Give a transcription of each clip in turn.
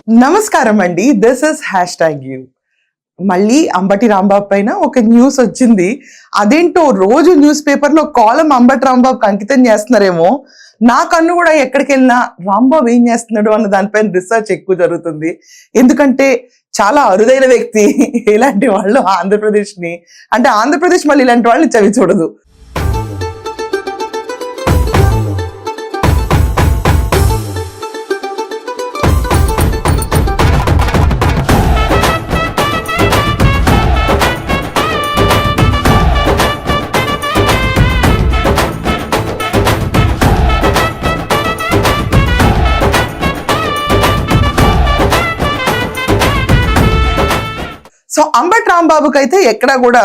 నమస్కారం అండి. This is #you. మళ్ళీ అంబటి రాంబాబు పైన ఒక న్యూస్ వచ్చింది. అదేంటో రోజు న్యూస్ పేపర్లో కాలం అంబటి రాంబాబుకి అంకితం చేస్తున్నారేమో. నా కన్ను కూడా ఎక్కడికి వెళ్ళినా రాంబాబు ఏం చేస్తున్నాడు అన్న దానిపైన రీసెర్చ్ ఎక్కువ జరుగుతుంది. ఎందుకంటే చాలా అరుదైన వ్యక్తి ఇలాంటి వాళ్ళు ఆంధ్రప్రదేశ్ మళ్ళీ ఇలాంటి వాళ్ళని చవి చూడదు. సో అంబటి రాంబాబుకి అయితే ఎక్కడ కూడా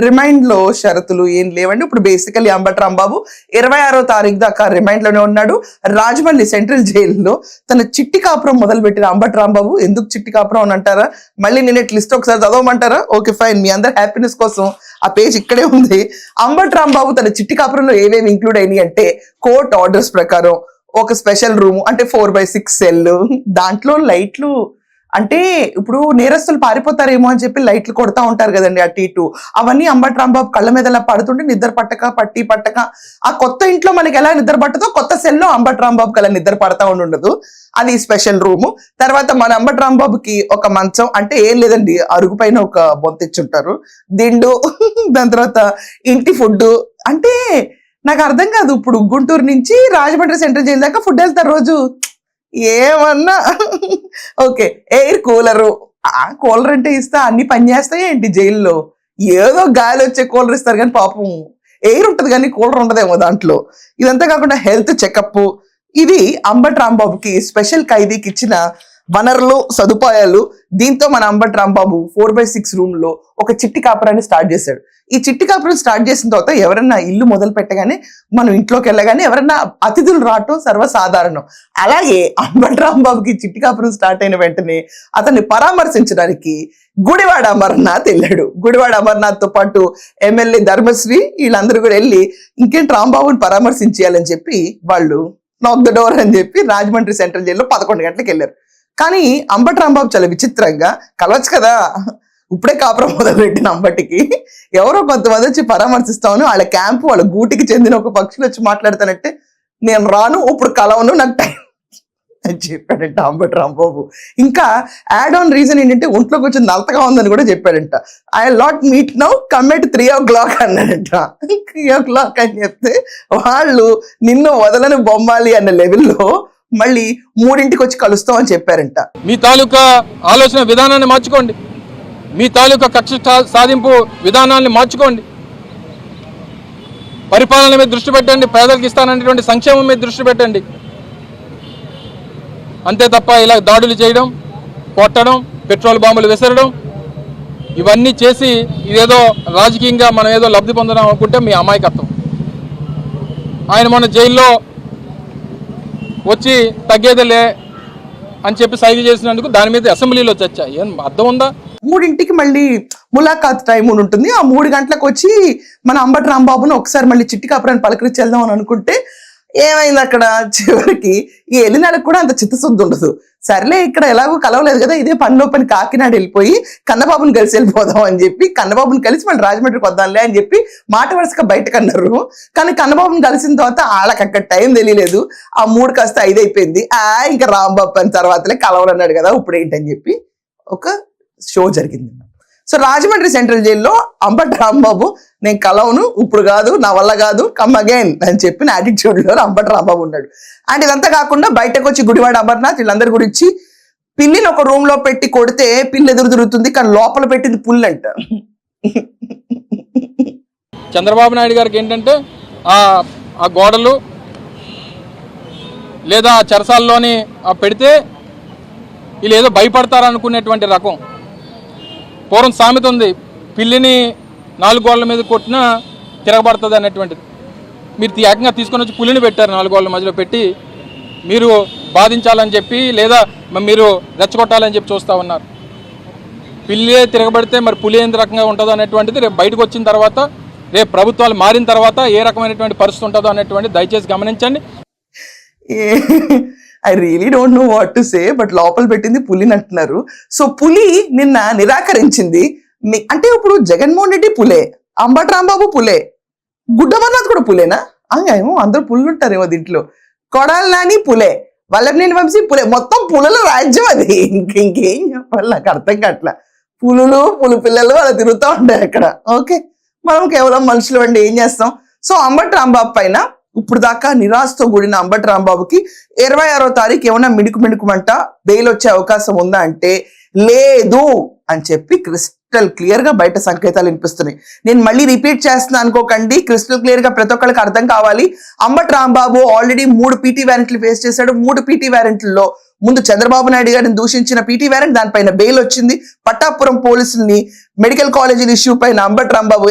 రిమైండ్ లో షరతులు ఏం లేవండి. ఇప్పుడు బేసికలీ అంబటి రాంబాబు 26వ తారీఖు దాకా రిమైండ్ లోనే ఉన్నాడు. రాజమండ్రి సెంట్రల్ జైల్లో తన చిట్టి కాపురం మొదలు పెట్టిన అంబటి రాంబాబు, ఎందుకు చిట్టి కాపురం అని అంటారా? మళ్ళీ నేను లిస్ట్ ఒకసారి చదవమంటారా? ఓకే ఫైన్, మీ అందరి హ్యాపీనెస్ కోసం ఆ పేజ్ ఇక్కడే ఉంది. అంబటి రాంబాబు తన చిట్టి కాపురంలో ఏమేమి ఇంక్లూడ్ అయినాయి అంటే, కోర్ట్ ఆర్డర్స్ ప్రకారం ఒక స్పెషల్ రూమ్, అంటే 4/6 సెల్, దాంట్లో లైట్లు, అంటే ఇప్పుడు నేరస్తులు పారిపోతారేమో అని చెప్పి లైట్లు కొడతా ఉంటారు కదండి అటు ఇటు, అవన్నీ అంబటి రాంబాబు కళ్ళ మీద అలా పడుతుంటే నిద్ర పట్టక ఆ కొత్త ఇంట్లో మనకి ఎలా నిద్ర పట్టదో కొత్త సెల్లో అంబటి రాంబాబుకి అలా నిద్ర పడతా ఉండదు. అది స్పెషల్ రూము. తర్వాత మన అంబటి రాంబాబుకి ఒక మంచం, అంటే ఏం లేదండి, అరుగు పైన ఒక బొంతిచ్చుంటారు, దిండు, దాని తర్వాత ఇంటి ఫుడ్. అంటే నాకు అర్థం కాదు, ఇప్పుడు గుంటూరు నుంచి రాజమండ్రి సెంట్రల్ జైలు దాకా ఫుడ్ వెళ్తారు రోజు, ఏమన్నా ఓకే. ఎయిర్ కూలరు, ఆ కూలర్ అంటే ఇస్తా అన్ని పని చేస్తాయి ఏంటి జైల్లో? ఏదో గాలి వచ్చే కూలర్ ఇస్తారు కానీ పాపం ఎయిర్ ఉంటుంది కానీ కూలర్ ఉండదేమో దాంట్లో. ఇదంతా కాకుండా హెల్త్ చెకప్. ఇది అంబటి రాంబాబుకి స్పెషల్ ఖైదీకి ఇచ్చిన వనరులు, సదుపాయాలు. దీంతో మన అంబటి రాంబాబు 4/6 రూమ్ లో ఒక చిట్టి కాపురాన్ని స్టార్ట్ చేశాడు. ఈ చిట్టి కాపురం స్టార్ట్ చేసిన తర్వాత ఎవరన్నా ఇల్లు మొదలు పెట్టగానే, మనం ఇంట్లోకి వెళ్ళగానే ఎవరన్నా అతిథులు రావటం సర్వసాధారణం. అలాగే అంబటి రాంబాబుకి చిట్టి కాపురం స్టార్ట్ అయిన వెంటనే అతన్ని పరామర్శించడానికి గుడివాడ అమర్నాథ్ వెళ్ళాడు. గుడివాడ అమర్నాథ్ తో పాటు ఎమ్మెల్యే ధర్మశ్రీ వీళ్ళందరూ కూడా వెళ్ళి ఇంకేంటి రాంబాబుని పరామర్శించాలని చెప్పి వాళ్ళు నాక్ ద డోర్ అని చెప్పి రాజమండ్రి సెంట్రల్ జైల్లో 11 గంటలకు వెళ్ళారు. కానీ అంబటి రాంబాబు చాలా విచిత్రంగా, కలవచ్చు కదా, ఇప్పుడే కాపురం మొదలు పెట్టిన అంబటికి ఎవరో కొంతమంది వచ్చి పరామర్శిస్తామని వాళ్ళ క్యాంపు, వాళ్ళ గూటికి చెందిన ఒక పక్షులు వచ్చి మాట్లాడతానంటే, నేను రాను, ఇప్పుడు కలవను, నాకు టైం అని చెప్పాడంట అంబటి రాంబాబు. ఇంకా యాడ్ ఆన్ రీజన్ ఏంటంటే, ఒంట్లోకి వచ్చి నలతగా ఉందని కూడా చెప్పాడంట. I not meet now, come at 3 o'clock అన్నాడంట. 3 o'clock అని చెప్తే వాళ్ళు నిన్ను వదలని బొమ్మాలి అన్న లెవెల్లో మళ్ళీ 3ంటికి వచ్చి కలుస్తాం అని చెప్పారంట. మీ తాలూకా ఆలోచన విధానాన్ని మార్చుకోండి, మీ తాలూకా కక్ష సాధింపు విధానాన్ని మార్చుకోండి, పరిపాలన మీద దృష్టి పెట్టండి, పేదలకు ఇస్తాననేటువంటి సంక్షేమం మీద దృష్టి పెట్టండి. అంతే తప్ప ఇలా దాడులు చేయడం, కొట్టడం, పెట్రోల్ బాంబులు విసరడం, ఇవన్నీ చేసి ఇదేదో రాజకీయంగా మనం ఏదో లబ్ధి పొందడం అనుకుంటే మీ అమాయకత్వం. ఆయన మొన్న జైల్లో వచ్చి తగ్గేదిలే అని చెప్పి సైగ చేసినందుకు దాని మీద అసెంబ్లీలో చర్చ. ఏం అర్థం ఉందా? 3ంటికి మళ్ళీ ములాఖాత్ టైం ఉంటుంది. ఆ 3 గంటలకు వచ్చి మన అంబటి రాంబాబును ఒకసారి మళ్ళీ చిట్టి కాపురాన్ని పలకరించి వెళ్దాం అని అనుకుంటే ఏమైంది, అక్కడ చివరికి ఈ ఎలినాళ్ళకి కూడా అంత చిత్తశుద్ధి ఉండదు. సర్లే ఇక్కడ ఎలాగో కలవలేదు కదా, ఇదే పనిలో పని కాకినాడ వెళ్ళిపోయి కన్నబాబుని కలిసి వెళ్ళిపోదాం అని చెప్పి కన్నబాబుని కలిసి మళ్ళీ రాజమండ్రికి వద్దాంలే అని చెప్పి మాట వరుసగా బయటకు అన్నారు. కానీ కన్నబాబుని కలిసిన తర్వాత వాళ్ళకి అక్కడ టైం తెలియలేదు. ఆ 3 కాస్త 5 అయిపోయింది. ఇంకా రాంబాబు పని తర్వాతలే కలవరన్నాడు కదా, ఇప్పుడు ఏంటని చెప్పి ఒక షో జరిగింది. సో రాజమండ్రి సెంట్రల్ జైల్లో అంబటి రాంబాబు, నేను కలవను, ఇప్పుడు కాదు, నా వల్ల కాదు, కమ్ అగైన్ అని చెప్పిన యాటిట్యూడ్ లో అంబటి రాంబాబు ఉన్నాడు. అండ్ ఇదంతా కాకుండా బయటకు వచ్చి గుడివాడ అమర్నాథ్ వీళ్ళందరి గురించి, పిల్లిని ఒక రూమ్ లో పెట్టి కొడితే పిల్లి ఎదురు తిరుగుతుంది, కానీ లోపల పెట్టింది పుల్లి అంట. చంద్రబాబు నాయుడు గారికి ఏంటంటే ఆ గోడలు లేదా చెరసాల్లోని పెడితే వీళ్ళు ఏదో భయపడతారనుకునేటువంటి రకం. పూర్వం సామెత ఉంది, పిల్లిని 4 గోడల మీద కొట్టినా తిరగబడుతుంది అనేటువంటిది. మీరు ఏకంగా తీసుకొని వచ్చి పులిని పెట్టారు 4 గోడల మధ్యలో పెట్టి, మీరు బాధించాలని చెప్పి లేదా మీరు రెచ్చగొట్టాలని చెప్పి చూస్తూ ఉన్నారు. పిల్లి తిరగబడితే మరి పులి ఎంత రకంగా ఉంటుందో అనేటువంటిది రేపు బయటకు వచ్చిన తర్వాత, రేపు ప్రభుత్వాలు మారిన తర్వాత ఏ రకమైనటువంటి పరిస్థితి ఉంటుందో అనేటువంటి దయచేసి గమనించండి. I really don't know what to say, but లోపల పెట్టింది పులిని అంటున్నారు. సో పులి నిన్న నిరాకరించింది. అంటే ఇప్పుడు జగన్మోహన్ రెడ్డి పులే, అంబటి రాంబాబు పులే, గుడ్డమర్నాథ్ కూడా పులేనా? ఏమో అందరూ పుల్లు ఉంటారేమో దీంట్లో. కొడాలి నాని పులే, వల్లభనేని వంశీ పులే, మొత్తం పులుల రాజ్యం అది. ఇంకేం చెప్పాలి నాకు అర్థం కావట్లా. పులులు పులు పిల్లలు అలా తిరుగుతూ ఉంటాయి అక్కడ. ఓకే, మనం కేవలం మనుషులు అండి, ఏం చేస్తాం. సో అంబటి రాంబాబు పైన ఇప్పుడు దాకా నిరాశతో కూడిన అంబటి రాంబాబుకి 26వ తారీఖు ఏమన్నా మిణుకుమంట బెయిల్ వచ్చే అవకాశం ఉందా అంటే లేదు అని చెప్పి క్రిస్టల్ క్లియర్ గా బయట సంకేతాలు వినిపిస్తున్నాయి. నేను మళ్ళీ రిపీట్ చేస్తున్నా అనుకోకండి, క్రిస్టల్ క్లియర్ గా ప్రతి ఒక్కరికి అర్థం కావాలి. అంబటి రాంబాబు ఆల్రెడీ 3 పీటీ వ్యారెంట్లు ఫేస్ చేశాడు. 3 పీటీ వ్యారెంట్లలో ముందు చంద్రబాబు నాయుడు గారిని దూషించిన పీటీ వ్యారెంట్, దానిపైన బెయిల్ వచ్చింది. పట్టాపురం పోలీసుల్ని మెడికల్ కాలేజీల ఇష్యూ పైన అంబటి రాంబాబు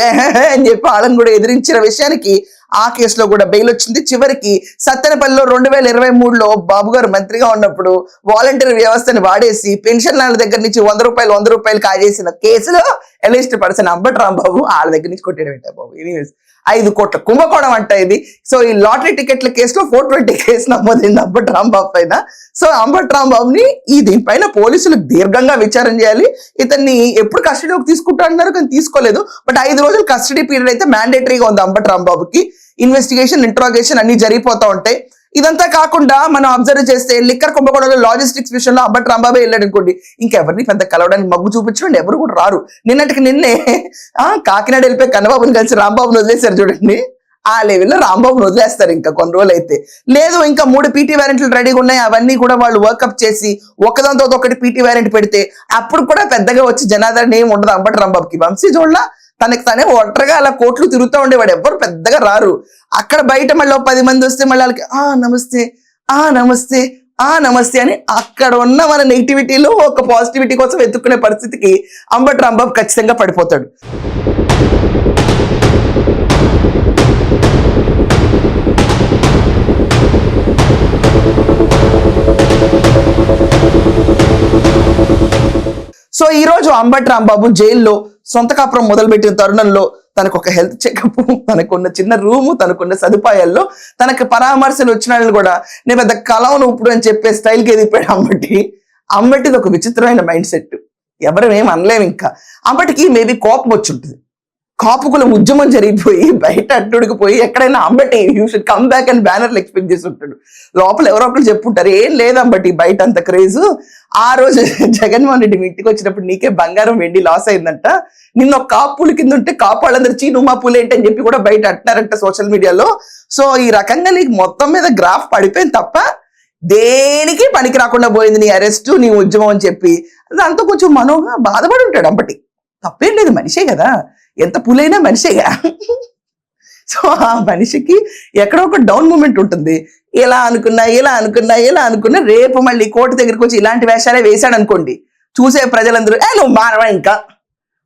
అని చెప్పి వాళ్ళని కూడా ఎదిరించిన విషయానికి ఆ కేసులో కూడా బెయిల్ వచ్చింది. చివరికి సత్తెనపల్లిలో 2023లో బాబు గారు మంత్రిగా ఉన్నప్పుడు వాలంటీర్ వ్యవస్థని వాడేసి పెన్షన్ల దగ్గర నుంచి 100 రూపాయలు కాజేసిన కేసులో ఎలిస్ట్ పర్సన్ అంబటి రాంబాబు వాళ్ళ దగ్గర నుంచి కొట్టేయడం ఏంటా బాబు. ఎనీవేస్ 5 కోట్ల కుంభకోణం అంట ఇది. సో ఈ లాటరీ టికెట్ల కేసులో 420 కేసు నమోదైంది అంబటి రాంబాబు పైన. సో అంబటి రాంబాబుని దీనిపైన పోలీసులు దీర్ఘంగా విచారణ చేయాలి. ఇతన్ని ఎప్పుడు కస్టడీలోకి తీసుకుంటా అన్నారు కానీ తీసుకోలేదు. బట్ 5 రోజులు కస్టడీ పీరియడ్ అయితే మ్యాండేటరీగా ఉంది అంబటి రాంబాబుకి. ఇన్వెస్టిగేషన్, ఇంట్రాగేషన్ అన్ని జరిగిపోతా ఉంటాయి. ఇదంతా కాకుండా మనం అబ్జర్వ్ చేస్తే లిక్కర్ కుంభకోణంలో లాజిస్టిక్స్ విషయంలో అంబటి రాంబాబే వెళ్ళాడు అనుకోండి, ఇంకెవరిని పెద్ద కలవడానికి మగ్గు చూపించండి, ఎవరు కూడా రారు. నిన్నటికి నిన్నే కాకినాడ వెళ్ళిపోయి కన్నబాబుని కలిసి రాంబాబుని వదిలేశారు చూడండి. ఆ లెవెల్లో రాంబాబుని వదిలేస్తారు ఇంకా కొన్ని రోజులు అయితే. లేదు ఇంకా 3 పీటీ వ్యారెంట్లు రెడీగా ఉన్నాయి, అవన్నీ కూడా వాళ్ళు వర్కప్ చేసి ఒకదాంతో ఒకటి పీటీ వ్యారెంట్ పెడితే అప్పుడు కూడా పెద్దగా వచ్చి జనాదరణ ఏమి ఉండదు అంబటి రాంబాబుకి. వంశీ జోడ్ల తనకి తనే ఒంటరిగా అలా కోట్లు తిరుగుతూ ఉండేవాడు, ఎవరు పెద్దగా రారు. అక్కడ బయట మళ్ళీ 10 మంది వస్తే మళ్ళీ వాళ్ళకి నమస్తే నమస్తే నమస్తే అని అక్కడ ఉన్న మన నెగిటివిటీలో ఒక పాజిటివిటీ కోసం వెతుక్కునే పరిస్థితికి అంబటి రాంబాబు ఖచ్చితంగా పడిపోతాడు. సో ఈ రోజు అంబటి రాంబాబు జైల్లో సొంత కాపురం మొదలుపెట్టిన తరుణంలో తనకు ఒక హెల్త్ చెకప్, తనకున్న చిన్న రూము, తనకున్న సదుపాయాల్లో తనకు పరామర్శలు వచ్చిన వాళ్ళని కూడా నేను పెద్ద కలవను ఇప్పుడు అని చెప్పే స్టైల్కి ఎదిగిపోయాడు అంబటి. అంబటిది ఒక విచిత్రమైన మైండ్ సెట్, ఎవరు ఏం అనలేము. ఇంకా అంబటికి మేబీ కోపం వచ్చి ఉంటుంది. కాపుకుల ఉద్యమం జరిగిపోయి బయట అట్టుడికి పోయి ఎక్కడైనా Ambati you should come back అని బ్యానర్లు ఎక్స్పెక్ట్ చేసి ఉంటాడు. లోపల ఎవరో ఒకరు చెప్పుంటారు, ఏం లేదు అంబటి బయట అంత క్రేజ్. ఆ రోజు జగన్మోహన్ రెడ్డి మీ ఇంటికి వచ్చినప్పుడు నీకే బంగారం వెండి లాస్ అయిందంట, నిన్న ఒక కాపుల కింద ఉంటే కాపు వాళ్ళందరూ నువ్వు మా పూలు ఏంటి అని చెప్పి కూడా బయట అంటున్నారంట సోషల్ మీడియాలో. సో ఈ రకంగా నీకు మొత్తం మీద గ్రాఫ్ పడిపోయింది తప్ప దేనికి పనికి రాకుండా పోయింది నీ అరెస్టు, నీ ఉద్యమం అని చెప్పి. దాంతో కొంచెం మనోగా బాధపడి ఉంటాడు అంబటి. తప్పేం లేదు, మనిషే కదా, ఎంత పులైనా మనిషేగా. సో ఆ మనిషికి ఎక్కడో ఒక డౌన్ మూమెంట్ ఉంటుంది. ఎలా అనుకున్నా రేపు మళ్ళీ కోర్టు దగ్గరికి వచ్చి ఇలాంటి వేషాలే వేశాడు అనుకోండి, చూసే ప్రజలందరూ నువ్వు మారవా, ఇంకా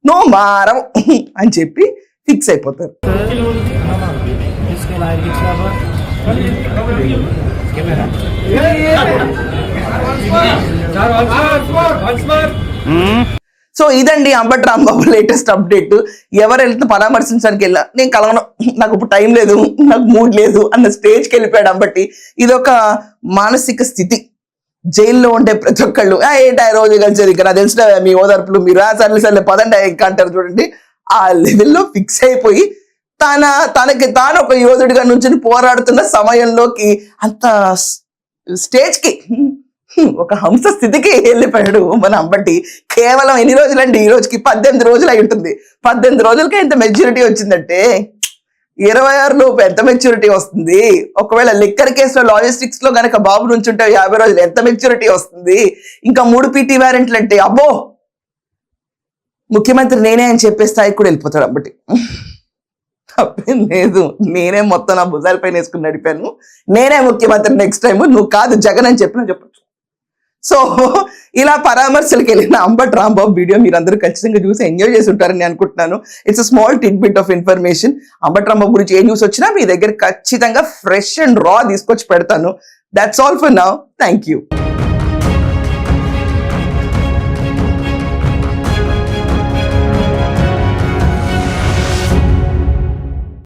నువ్వు మారవు అని చెప్పి ఫిక్స్ అయిపోతారు. సో ఇదండి అంబటి రాంబాబు లేటెస్ట్ అప్డేట్. ఎవరు వెళ్తే పరామర్శించడానికి వెళ్ళా, నేను కలవను, నాకు ఇప్పుడు టైం లేదు, నాకు మూడ్ లేదు అన్న స్టేజ్కి వెళ్ళిపోయాడు అంబటి. ఇదొక మానసిక స్థితి. జైల్లో ఉండే ప్రతి ఒక్కళ్ళు ఏంటి రోజు కలిసేది ఇక్కడ తెలిసిన మీ ఓదార్పులు మీరు సర్లే పదండి ఇంకా అంటారు చూడండి. ఆ లెవెల్లో ఫిక్స్ అయిపోయి తనకి తాను ఒక యోధుడిగా నుంచి పోరాడుతున్న సమయంలోకి అంత స్టేజ్కి ఒక హంస స్థితికి వెళ్ళిపోయాడు మన అంబటి. కేవలం ఎన్ని రోజులండి, ఈ రోజుకి 18 రోజులు అయి ఉంటుంది. 18 రోజులకే ఇంత మెచ్యూరిటీ వచ్చిందంటే 26 లోపు ఎంత మెచ్యూరిటీ వస్తుంది? ఒకవేళ లిక్కర్ కేసులో లాజిస్టిక్స్ లో గనక బాబు నుంచి ఉంటే 50 రోజులు ఎంత మెచ్యూరిటీ వస్తుంది? ఇంకా 3 పీటీ వ్యారెంట్లు అంటే అబ్బో ముఖ్యమంత్రి నేనే అని చెప్పే స్థాయికి కూడా వెళ్ళిపోతాడు అంబటి. తప్పేం లేదు, నేనే మొత్తం నా భుజాల పైన వేసుకుని నడిపాను, నేనే ముఖ్యమంత్రి నెక్స్ట్ టైం, నువ్వు కాదు జగన్ అని చెప్పినా చెప్పచ్చు. సో ఇలా పరామర్శలకు వెళ్ళిన అంబటి రాంబాబు వీడియో మీరందరూ ఖచ్చితంగా చూసి ఎంజాయ్ చేసి ఉంటారని అనుకుంటున్నాను. It's a small tidbit of information. Ambati Rambabu గురించి ఏ న్యూస్ వచ్చినా మీ దగ్గర ఖచ్చితంగా ఫ్రెష్ అండ్ రా తీసుకొచ్చి పెడతాను. That's all for now. Thank you.